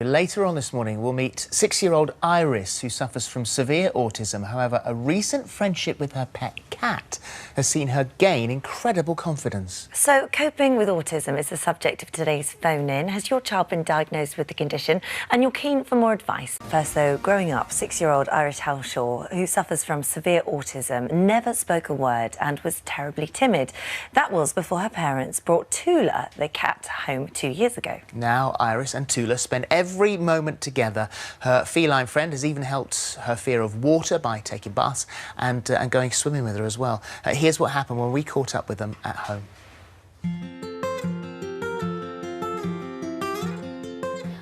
But later on this morning, we'll meet 6-year-old Iris, who suffers from severe autism. However, a recent friendship with her pet cat has seen her gain incredible confidence. So, coping with autism is the subject of today's phone-in. Has your child been diagnosed with the condition and you're keen for more advice? First, though, growing up, 6-year-old Iris Helshaw, who suffers from severe autism, never spoke a word and was terribly timid. That was before her parents brought Thula, the cat, home 2 years ago. Now, Iris and Thula spend every moment together. Her feline friend has even helped her fear of water by taking baths and going swimming with her as well. Here's what happened when we caught up with them at home.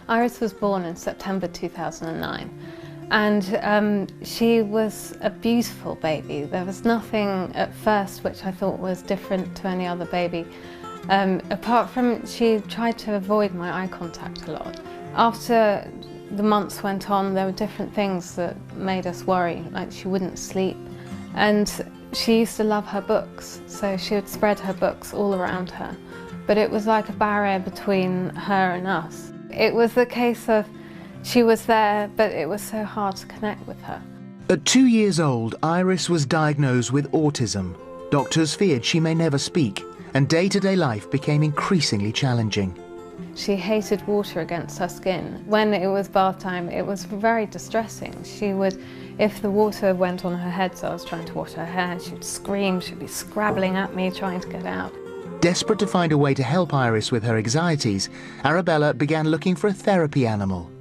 Iris was born in September 2009 and she was a beautiful baby. There was nothing at first which I thought was different to any other baby. Apart from she tried to avoid my eye contact a lot. After the months went on, there were different things that made us worry, like she wouldn't sleep. And she used to love her books, so she would spread her books all around her. But it was like a barrier between her and us. It was the case of she was there, but it was so hard to connect with her. At 2 years old, Iris was diagnosed with autism. Doctors feared she may never speak, and day-to-day life became increasingly challenging. She hated water against her skin. When it was bath time, it was very distressing. She would, if the water went on her head, so I was trying to wash her hair, she'd scream, she'd be scrabbling at me, trying to get out. Desperate to find a way to help Iris with her anxieties, Arabella began looking for a therapy animal.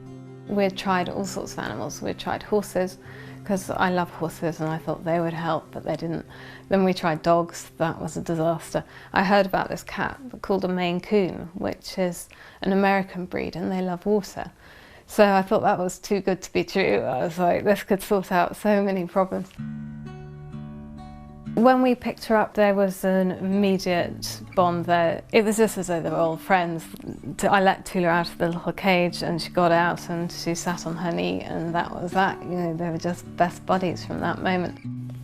We'd tried all sorts of animals. We'd tried horses, because I love horses and I thought they would help, but they didn't. Then we tried dogs. That was a disaster. I heard about this cat called a Maine Coon, which is an American breed, and they love water. So I thought that was too good to be true. I was like, this could sort out so many problems. When we picked her up, there was an immediate bond there. It was just as though they were old friends. I let Thula out of the little cage and she got out and she sat on her knee, and that was that. You know, they were just best buddies from that moment.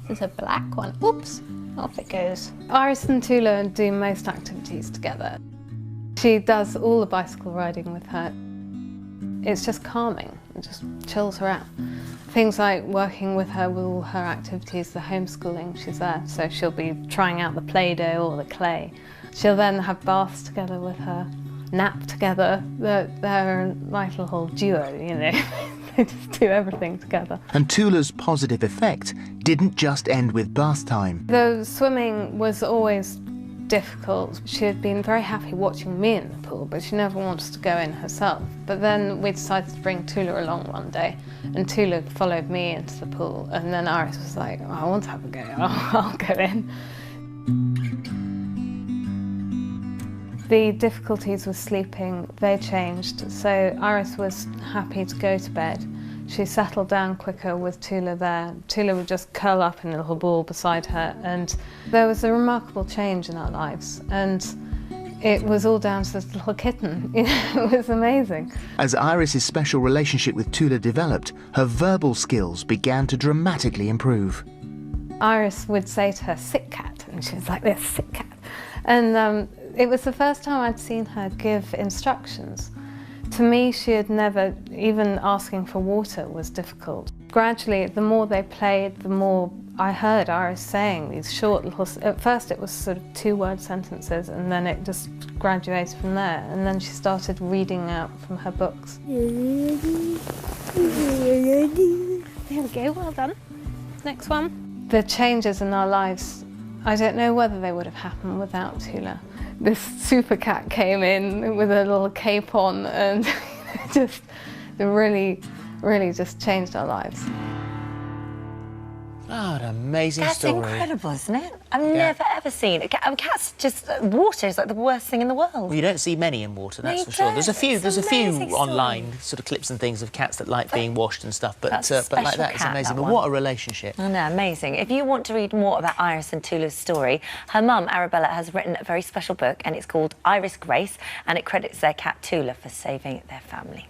There's a black one. Oops, off it goes. Iris and Thula do most activities together. She does all the bicycle riding with her. It's just calming, it just chills her out. Things like working with her with all her activities, the homeschooling, she's there, so she'll be trying out the Play-Doh or the clay. She'll then have baths together with her, nap together. They're a nice little duo, you know. They just do everything together. And Thula's positive effect didn't just end with bath time. The swimming was always difficult. She had been very happy watching me in the pool, but she never wanted to go in herself. But then we decided to bring Thula along one day, and Thula followed me into the pool, and then Iris was like, oh, I want to have a go, I'll go in. The difficulties with sleeping, they changed. So Iris was happy to go to bed. She settled down quicker with Thula there. Thula would just curl up in a little ball beside her, and there was a remarkable change in our lives. And it was all down to this little kitten. It was amazing. As Iris's special relationship with Thula developed, her verbal skills began to dramatically improve. Iris would say to her, "Sick cat," and she was like this, "Sick cat." And it was the first time I'd seen her give instructions. To me, she had never, even asking for water was difficult. Gradually, the more they played, the more I heard Iris saying these short little, at first it was sort of 2-word sentences, and then it just graduated from there. And then she started reading out from her books. There we go, well done. Next one. The changes in our lives, I don't know whether they would have happened without Thula. This super cat came in with a little cape on and just really just changed our lives. Oh, an amazing That's story. That's incredible, isn't it? I've never ever seen it. Cats just, water is like the worst thing in the world. Well, you don't see many in water, that's for sure. There's a few online sort of clips and things of cats that like being washed and stuff, but like that, it's amazing. But what a relationship. I know, amazing. If you want to read more about Iris and Thula's story, her mum, Arabella, has written a very special book, and it's called Iris Grace, and it credits their cat Thula for saving their family.